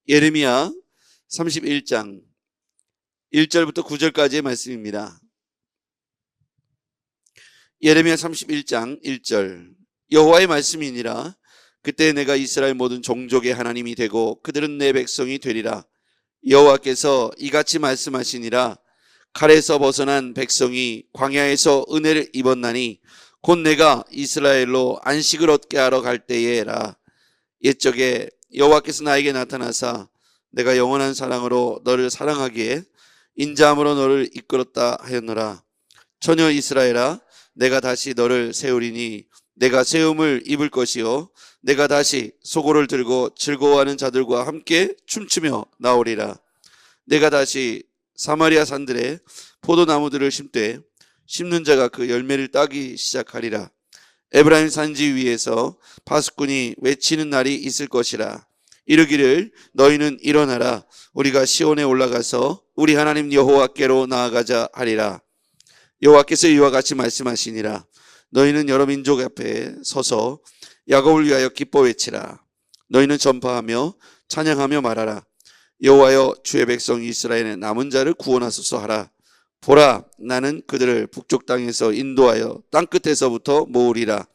예레미야 31장 1절부터 9절까지의 말씀입니다. 예레미야 31장 1절. 여호와의 말씀이니라. 그때 내가 이스라엘 모든 종족의 하나님이 되고 그들은 내 백성이 되리라. 여호와께서 이같이 말씀하시니라. 칼에서 벗어난 백성이 광야에서 은혜를 입었나니 곧 내가 이스라엘로 안식을 얻게 하러 갈 때에라. 옛적에 여호와께서 나에게 나타나사 내가 영원한 사랑으로 너를 사랑하기에 인자함으로 너를 이끌었다 하였노라. 처녀 이스라엘아, 내가 다시 너를 세우리니 내가 세움을 입을 것이요 내가 다시 소고를 들고 즐거워하는 자들과 함께 춤추며 나오리라. 내가 다시 사마리아 산들에 포도나무들을 심되 심는 자가 그 열매를 따기 시작하리라. 에브라임 산지 위에서 파수꾼이 외치는 날이 있을 것이라. 이르기를 너희는 일어나라. 우리가 시온에 올라가서 우리 하나님 여호와께로 나아가자 하리라. 여호와께서 이와 같이 말씀하시니라. 너희는 여러 민족 앞에 서서 야곱을 위하여 기뻐 외치라. 너희는 전파하며 찬양하며 말하라. 여호와여, 주의 백성 이스라엘의 남은 자를 구원하소서 하라. 보라, 나는 그들을 북쪽 땅에서 인도하여 땅끝에서부터 모으리라.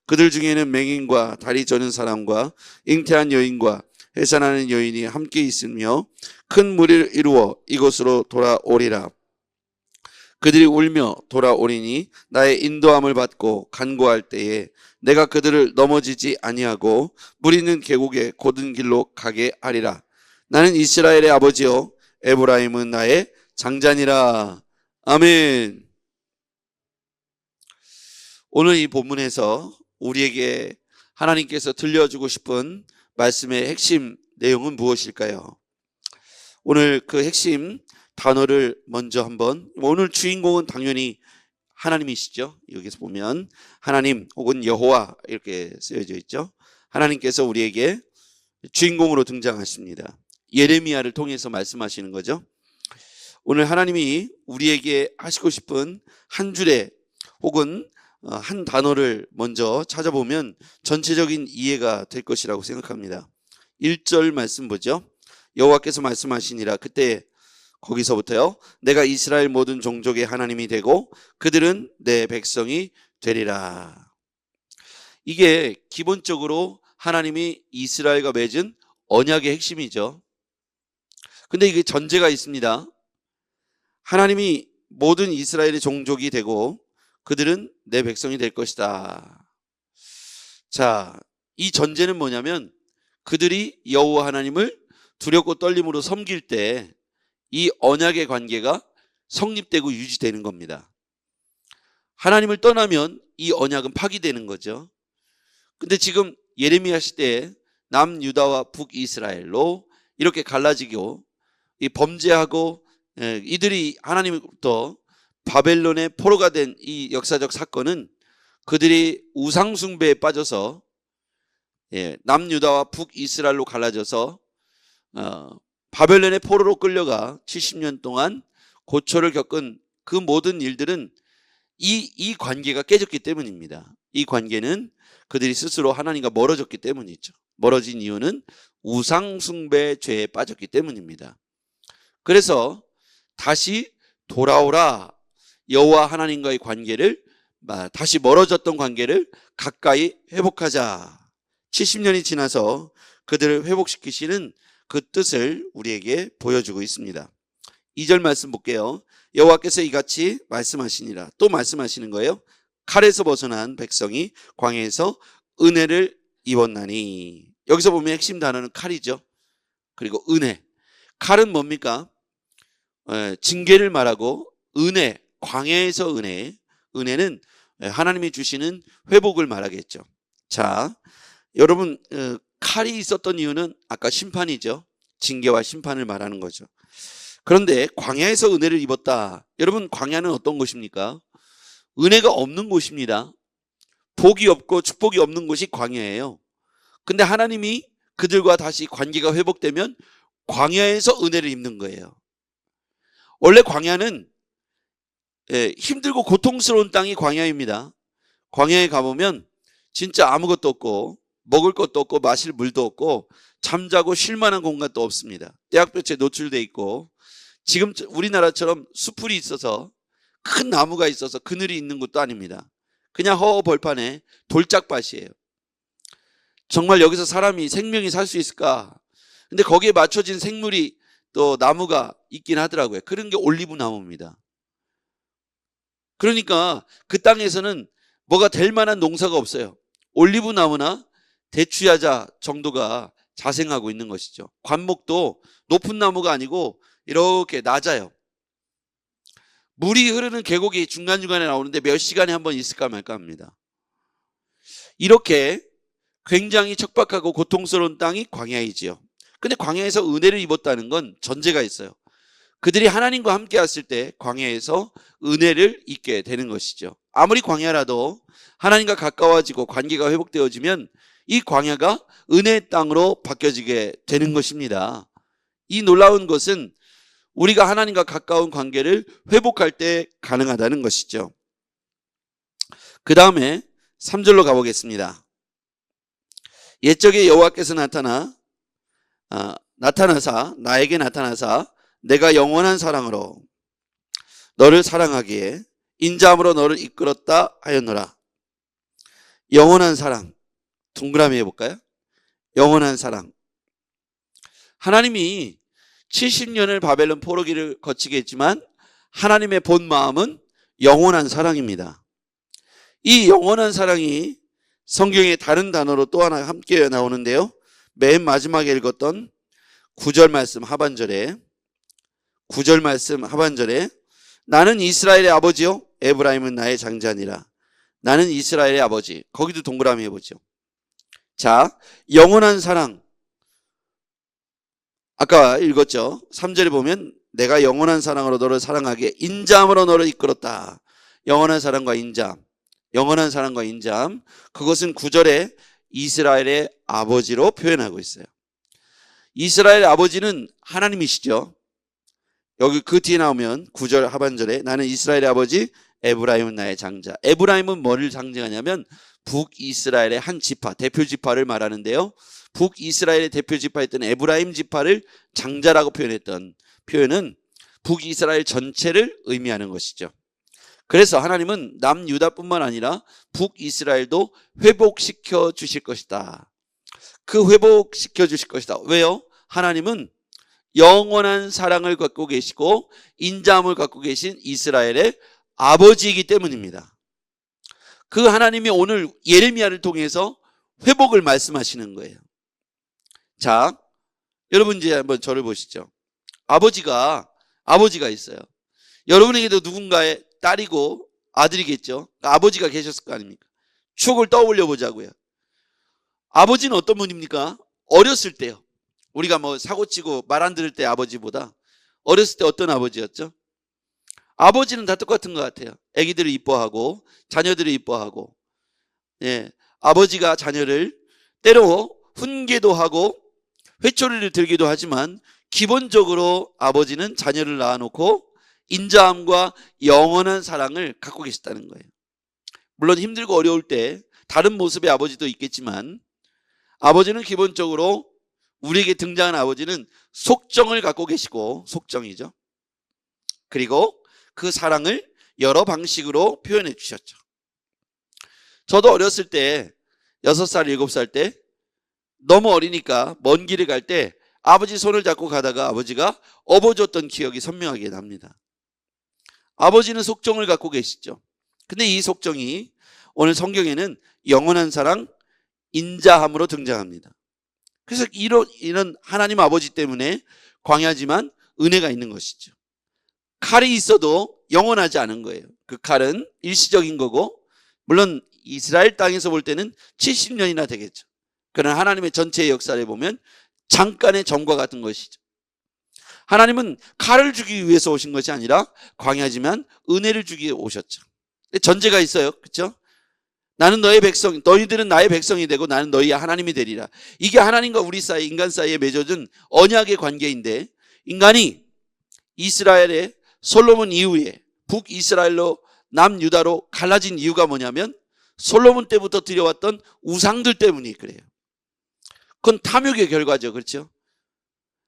그들 중에는 맹인과 다리 저는 사람과 잉태한 여인과 해산하는 여인이 함께 있으며 큰 무리를 이루어 이곳으로 돌아오리라. 그들이 울며 돌아오리니 나의 인도함을 받고 간구할 때에 내가 그들을 넘어지지 아니하고 물 있는 계곡의 곧은 길로 가게 하리라. 나는 이스라엘의 아버지요 에브라임은 나의 장자니라. 아멘. 오늘 이 본문에서 우리에게 하나님께서 들려주고 싶은 말씀의 핵심 내용은 무엇일까요? 오늘 그 핵심 단어를 먼저 한번, 오늘 주인공은 당연히 하나님이시죠. 여기서 보면 하나님 혹은 여호와 이렇게 쓰여져 있죠. 하나님께서 우리에게 주인공으로 등장하십니다. 예레미야를 통해서 말씀하시는 거죠. 오늘 하나님이 우리에게 하시고 싶은 한 줄에 혹은 한 단어를 먼저 찾아보면 전체적인 이해가 될 것이라고 생각합니다. 1절 말씀 보죠. 여호와께서 말씀하시니라. 그때 거기서부터요. 내가 이스라엘 모든 종족의 하나님이 되고 그들은 내 백성이 되리라. 이게 기본적으로 하나님이 이스라엘과 맺은 언약의 핵심이죠. 근데 이게 전제가 있습니다. 하나님이 모든 이스라엘의 종족이 되고 그들은 내 백성이 될 것이다. 자, 이 전제는 뭐냐면 그들이 여호와 하나님을 두렵고 떨림으로 섬길 때 이 언약의 관계가 성립되고 유지되는 겁니다. 하나님을 떠나면 이 언약은 파기되는 거죠. 근데 지금 예레미야 시대에 남유다와 북이스라엘로 이렇게 갈라지고 이 범죄하고 이들이 하나님으로부터 바벨론의 포로가 된 이 역사적 사건은 그들이 우상숭배에 빠져서 남유다와 북이스라엘로 갈라져서 바벨론의 포로로 끌려가 70년 동안 고초를 겪은 그 모든 일들은 이 관계가 깨졌기 때문입니다. 이 관계는 그들이 스스로 하나님과 멀어졌기 때문이죠. 멀어진 이유는 우상숭배 죄에 빠졌기 때문입니다. 그래서 다시 돌아오라. 여호와 하나님과의 관계를, 다시 멀어졌던 관계를 가까이 회복하자. 70년이 지나서 그들을 회복시키시는 그 뜻을 우리에게 보여주고 있습니다. 2절 말씀 볼게요. 여호와께서 이같이 말씀하시니라. 또 말씀하시는 거예요. 칼에서 벗어난 백성이 광야에서 은혜를 입었나니. 여기서 보면 핵심 단어는 칼이죠. 그리고 은혜. 칼은 뭡니까? 징계를 말하고 은혜, 광야에서 은혜. 은혜는 하나님이 주시는 회복을 말하겠죠. 자, 여러분, 칼이 있었던 이유는 아까 심판이죠. 징계와 심판을 말하는 거죠. 그런데 광야에서 은혜를 입었다. 여러분, 광야는 어떤 곳입니까? 은혜가 없는 곳입니다. 복이 없고 축복이 없는 곳이 광야예요. 근데 하나님이 그들과 다시 관계가 회복되면 광야에서 은혜를 입는 거예요. 원래 광야는 힘들고 고통스러운 땅이 광야입니다. 광야에 가보면 진짜 아무것도 없고 먹을 것도 없고 마실 물도 없고 잠자고 쉴 만한 공간도 없습니다. 떼약볕에 노출돼 있고, 지금 우리나라처럼 수풀이 있어서 큰 나무가 있어서 그늘이 있는 곳도 아닙니다. 그냥 허허벌판에 돌짝밭이에요. 정말 여기서 사람이 생명이 살 수 있을까? 근데 거기에 맞춰진 생물이 또 나무가 있긴 하더라고요. 그런 게 올리브 나무입니다. 그러니까 그 땅에서는 뭐가 될 만한 농사가 없어요. 올리브 나무나 대추야자 정도가 자생하고 있는 것이죠. 관목도 높은 나무가 아니고 이렇게 낮아요. 물이 흐르는 계곡이 중간중간에 나오는데 몇 시간에 한 번 있을까 말까 합니다. 이렇게 굉장히 척박하고 고통스러운 땅이 광야이지요. 근데 광야에서 은혜를 입었다는 건 전제가 있어요. 그들이 하나님과 함께 왔을 때 광야에서 은혜를 입게 되는 것이죠. 아무리 광야라도 하나님과 가까워지고 관계가 회복되어지면 이 광야가 은혜의 땅으로 바뀌어지게 되는 것입니다. 이 놀라운 것은 우리가 하나님과 가까운 관계를 회복할 때 가능하다는 것이죠. 그 다음에 3절로 가보겠습니다. 옛적에 여호와께서 나에게 나타나사 내가 영원한 사랑으로 너를 사랑하기에 인자함으로 너를 이끌었다 하였노라. 영원한 사랑, 동그라미 해볼까요? 영원한 사랑. 하나님이 70년을 바벨론 포로기를 거치게 했지만 하나님의 본 마음은 영원한 사랑입니다. 이 영원한 사랑이 성경의 다른 단어로 또 하나 함께 나오는데요. 맨 마지막에 읽었던 9절 말씀 하반절에 나는 이스라엘의 아버지요 에브라임은 나의 장자니라. 나는 이스라엘의 아버지. 거기도 동그라미 해보죠. 자, 영원한 사랑. 아까 읽었죠. 3절에 보면 내가 영원한 사랑으로 너를 사랑하기에 인자함으로 너를 이끌었다. 영원한 사랑과 인자함. 영원한 사랑과 인자함. 그것은 9절에 이스라엘의 아버지로 표현하고 있어요. 이스라엘의 아버지는 하나님이시죠. 여기 그 뒤에 나오면 9절 하반절에 나는 이스라엘의 아버지 에브라임은 나의 장자. 에브라임은 뭐를 상징하냐면 북이스라엘의 한 지파, 대표 지파를 말하는데요. 북이스라엘의 대표 지파였던 에브라임 지파를 장자라고 표현했던 표현은 북이스라엘 전체를 의미하는 것이죠. 그래서 하나님은 남유다뿐만 아니라 북이스라엘도 회복시켜 주실 것이다. 그 회복시켜 주실 것이다. 왜요? 하나님은 영원한 사랑을 갖고 계시고 인자함을 갖고 계신 이스라엘의 아버지이기 때문입니다. 그 하나님이 오늘 예레미야를 통해서 회복을 말씀하시는 거예요. 자, 여러분 이제 한번 저를 보시죠. 아버지가 있어요. 여러분에게도 누군가의 딸이고 아들이겠죠. 아버지가 계셨을 거 아닙니까? 추억을 떠올려 보자고요. 아버지는 어떤 분입니까? 어렸을 때요. 우리가 뭐 사고치고 말 안 들을 때 아버지보다 어렸을 때 어떤 아버지였죠? 아버지는 다 똑같은 것 같아요. 아기들을 이뻐하고 자녀들을 이뻐하고, 예, 아버지가 자녀를 때로 훈계도 하고 회초리를 들기도 하지만 기본적으로 아버지는 자녀를 낳아놓고 인자함과 영원한 사랑을 갖고 계셨다는 거예요. 물론 힘들고 어려울 때 다른 모습의 아버지도 있겠지만 아버지는 기본적으로 우리에게 등장한 아버지는 속정을 갖고 계시고, 속정이죠. 그리고 그 사랑을 여러 방식으로 표현해 주셨죠. 저도 어렸을 때 6살, 7살 때 너무 어리니까 먼 길을 갈 때 아버지 손을 잡고 가다가 아버지가 업어줬던 기억이 선명하게 납니다. 아버지는 속정을 갖고 계시죠. 근데 이 속정이 오늘 성경에는 영원한 사랑, 인자함으로 등장합니다. 그래서 이런 하나님 아버지 때문에 광야지만 은혜가 있는 것이죠. 칼이 있어도 영원하지 않은 거예요. 그 칼은 일시적인 거고, 물론 이스라엘 땅에서 볼 때는 70년이나 되겠죠. 그러나 하나님의 전체의 역사를 보면 잠깐의 점과 같은 것이죠. 하나님은 칼을 주기 위해서 오신 것이 아니라 광야지만 은혜를 주기 위해 오셨죠. 전제가 있어요. 그렇죠? 나는 너의 백성, 너희들은 나의 백성이 되고 나는 너희의 하나님이 되리라. 이게 하나님과 우리 사이, 인간 사이에 맺어진 언약의 관계인데, 인간이 이스라엘의 솔로몬 이후에 북이스라엘로 남유다로 갈라진 이유가 뭐냐면 솔로몬 때부터 드려왔던 우상들 때문이 그래요. 그건 탐욕의 결과죠. 그렇죠?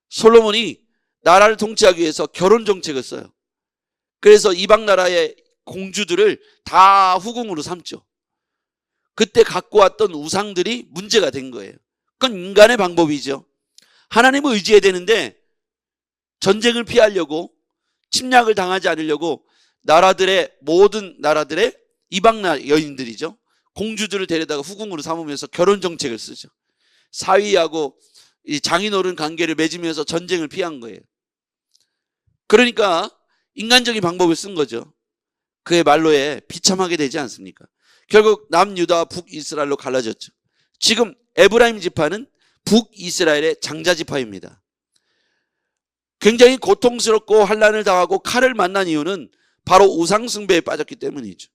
솔로몬이 나라를 통치하기 위해서 결혼 정책을 써요. 그래서 이방 나라의 공주들을 다 후궁으로 삼죠. 그때 갖고 왔던 우상들이 문제가 된 거예요. 그건 인간의 방법이죠. 하나님을 의지해야 되는데 전쟁을 피하려고, 침략을 당하지 않으려고 모든 나라들의 이방 여인들이죠, 공주들을 데려다가 후궁으로 삼으면서 결혼 정책을 쓰죠. 사위하고 이 장인어른 관계를 맺으면서 전쟁을 피한 거예요. 그러니까 인간적인 방법을 쓴 거죠. 그의 말로에 비참하게 되지 않습니까? 결국 남유다와 북이스라엘로 갈라졌죠. 지금 에브라임 지파는 북이스라엘의 장자 지파입니다. 굉장히 고통스럽고 환난을 당하고 칼을 만난 이유는 바로 우상 숭배에 빠졌기 때문이죠.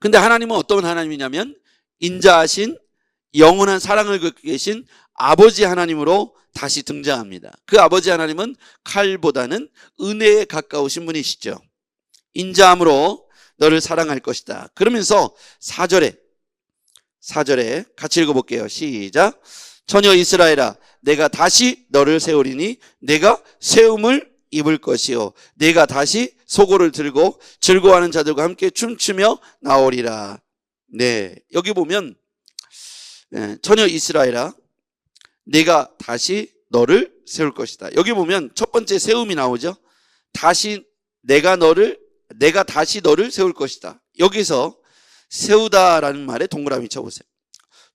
근데 하나님은 어떤 하나님이냐면 인자하신 영원한 사랑을 갖고 계신 아버지 하나님으로 다시 등장합니다. 그 아버지 하나님은 칼보다는 은혜에 가까우신 분이시죠. 인자함으로 너를 사랑할 것이다. 그러면서 4절에 같이 읽어볼게요. 시작. 처녀 이스라엘아, 내가 다시 너를 세우리니 내가 세움을 입을 것이요 내가 다시 소고를 들고 즐거워하는 자들과 함께 춤추며 나오리라. 네, 여기 보면 처녀 이스라엘아, 내가 다시 너를 세울 것이다. 여기 보면 첫 번째 세움이 나오죠. 내가 다시 너를 세울 것이다. 여기서 세우다라는 말에 동그라미 쳐보세요.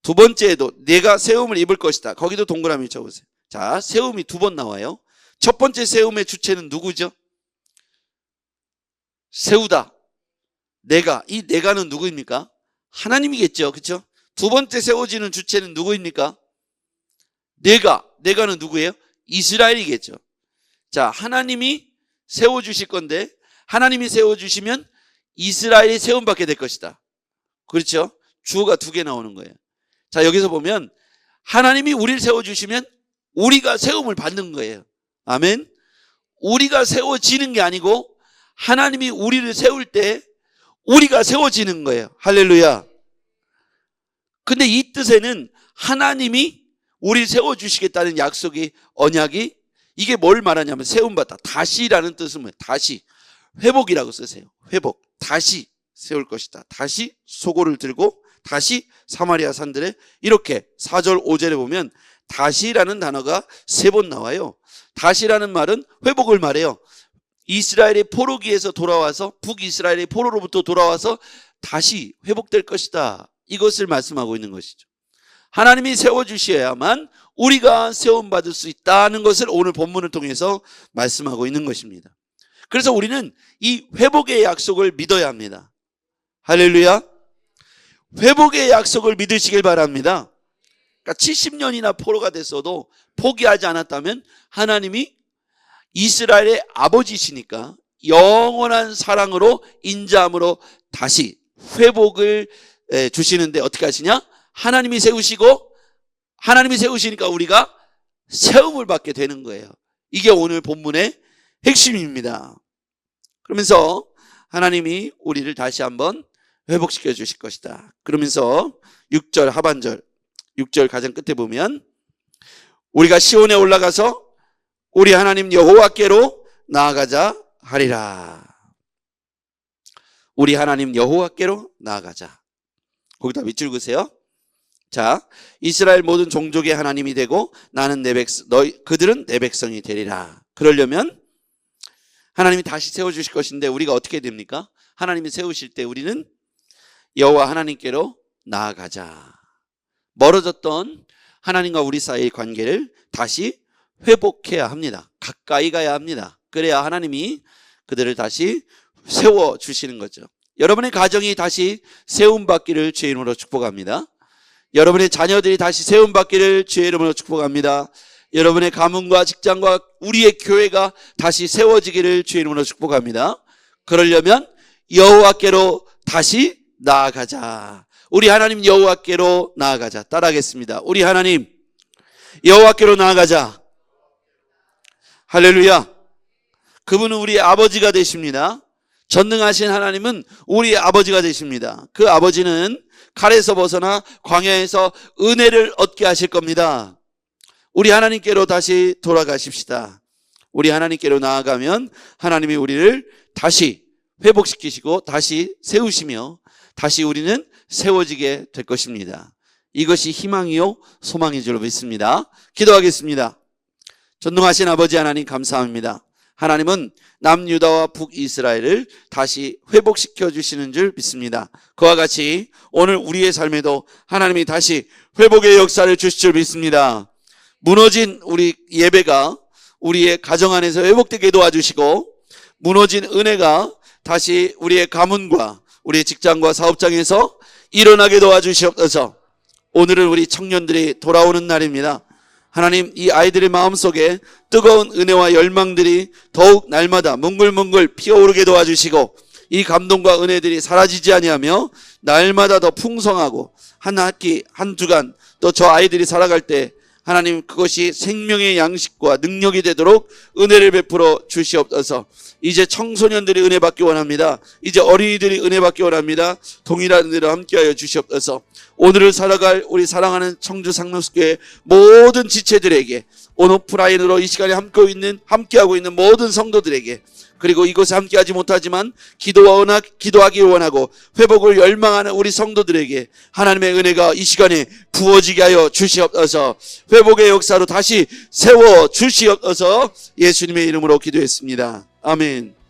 두 번째에도 내가 세움을 입을 것이다. 거기도 동그라미 쳐보세요. 자, 세움이 두 번 나와요. 첫 번째 세움의 주체는 누구죠? 세우다. 이 내가는 누구입니까? 하나님이겠죠. 그렇죠? 두 번째 세워지는 주체는 누구입니까? 내가는 누구예요? 이스라엘이겠죠. 자, 하나님이 세워주실 건데 하나님이 세워주시면 이스라엘이 세움받게 될 것이다. 그렇죠? 주어가 두 개 나오는 거예요. 자, 여기서 보면 하나님이 우리를 세워주시면 우리가 세움을 받는 거예요. 아멘. 우리가 세워지는 게 아니고 하나님이 우리를 세울 때 우리가 세워지는 거예요. 할렐루야. 근데 이 뜻에는 하나님이 우리를 세워주시겠다는 약속이, 언약이, 이게 뭘 말하냐면 세움받다. 다시라는 뜻은 뭐예요? 다시. 회복이라고 쓰세요. 회복. 다시 세울 것이다. 다시 소고를 들고 다시 사마리아 산들에, 이렇게 4절 5절에 보면 다시라는 단어가 3번 나와요. 다시라는 말은 회복을 말해요. 이스라엘의 포로기에서 돌아와서, 북이스라엘의 포로로부터 돌아와서 다시 회복될 것이다. 이것을 말씀하고 있는 것이죠. 하나님이 세워주셔야만 우리가 세움받을 수 있다는 것을 오늘 본문을 통해서 말씀하고 있는 것입니다. 그래서 우리는 이 회복의 약속을 믿어야 합니다. 할렐루야. 회복의 약속을 믿으시길 바랍니다. 그러니까 70년이나 포로가 됐어도 포기하지 않았다면 하나님이 이스라엘의 아버지시니까 영원한 사랑으로, 인자함으로 다시 회복을 주시는데 어떻게 하시냐? 하나님이 세우시니까 우리가 세움을 받게 되는 거예요. 이게 오늘 본문의 핵심입니다. 그러면서 하나님이 우리를 다시 한번 회복시켜 주실 것이다. 그러면서 6절 하반절, 6절 가장 끝에 보면 우리가 시온에 올라가서 우리 하나님 여호와께로 나아가자 하리라. 우리 하나님 여호와께로 나아가자. 거기다 밑줄 그으세요. 자, 이스라엘 모든 종족의 하나님이 되고 나는 그들은 내 백성이 되리라. 그러려면 하나님이 다시 세워주실 것인데 우리가 어떻게 됩니까? 하나님이 세우실 때 우리는 여호와 하나님께로 나아가자. 멀어졌던 하나님과 우리 사이의 관계를 다시 회복해야 합니다. 가까이 가야 합니다. 그래야 하나님이 그들을 다시 세워주시는 거죠. 여러분의 가정이 다시 세움받기를 주의 이름으로 축복합니다. 여러분의 자녀들이 다시 세움받기를 주의 이름으로 축복합니다. 여러분의 가문과 직장과 우리의 교회가 다시 세워지기를 주의 이름으로 축복합니다. 그러려면 여호와께로 다시 나아가자. 우리 하나님 여호와께로 나아가자. 따라하겠습니다. 우리 하나님 여호와께로 나아가자. 할렐루야. 그분은 우리의 아버지가 되십니다. 전능하신 하나님은 우리 아버지가 되십니다. 그 아버지는 칼에서 벗어나 광야에서 은혜를 얻게 하실 겁니다. 우리 하나님께로 다시 돌아가십시다. 우리 하나님께로 나아가면 하나님이 우리를 다시 회복시키시고 다시 세우시며 다시 우리는 세워지게 될 것입니다. 이것이 희망이요 소망인 줄 믿습니다. 기도하겠습니다. 전능하신 아버지 하나님 감사합니다. 하나님은 남유다와 북이스라엘을 다시 회복시켜 주시는 줄 믿습니다. 그와 같이 오늘 우리의 삶에도 하나님이 다시 회복의 역사를 주실 줄 믿습니다. 무너진 우리 예배가 우리의 가정 안에서 회복되게 도와주시고 무너진 은혜가 다시 우리의 가문과 우리의 직장과 사업장에서 일어나게 도와주시옵소서. 오늘은 우리 청년들이 돌아오는 날입니다. 하나님, 이 아이들의 마음속에 뜨거운 은혜와 열망들이 더욱 날마다 뭉글뭉글 피어오르게 도와주시고 이 감동과 은혜들이 사라지지 아니하며 날마다 더 풍성하고 한 학기, 한 주간 또 저 아이들이 살아갈 때 하나님 그것이 생명의 양식과 능력이 되도록 은혜를 베풀어 주시옵소서. 이제 청소년들이 은혜 받기 원합니다. 이제 어린이들이 은혜 받기 원합니다. 동일한 은혜로 함께하여 주시옵소서. 오늘을 살아갈 우리 사랑하는 청주 상록교회 모든 지체들에게 온오프라인으로 이 시간에 함께하고 있는 모든 성도들에게 그리고 이곳에 함께하지 못하지만 기도하기 원하고 회복을 열망하는 우리 성도들에게 하나님의 은혜가 이 시간에 부어지게 하여 주시옵소서. 회복의 역사로 다시 세워 주시옵소서. 예수님의 이름으로 기도했습니다. 아멘.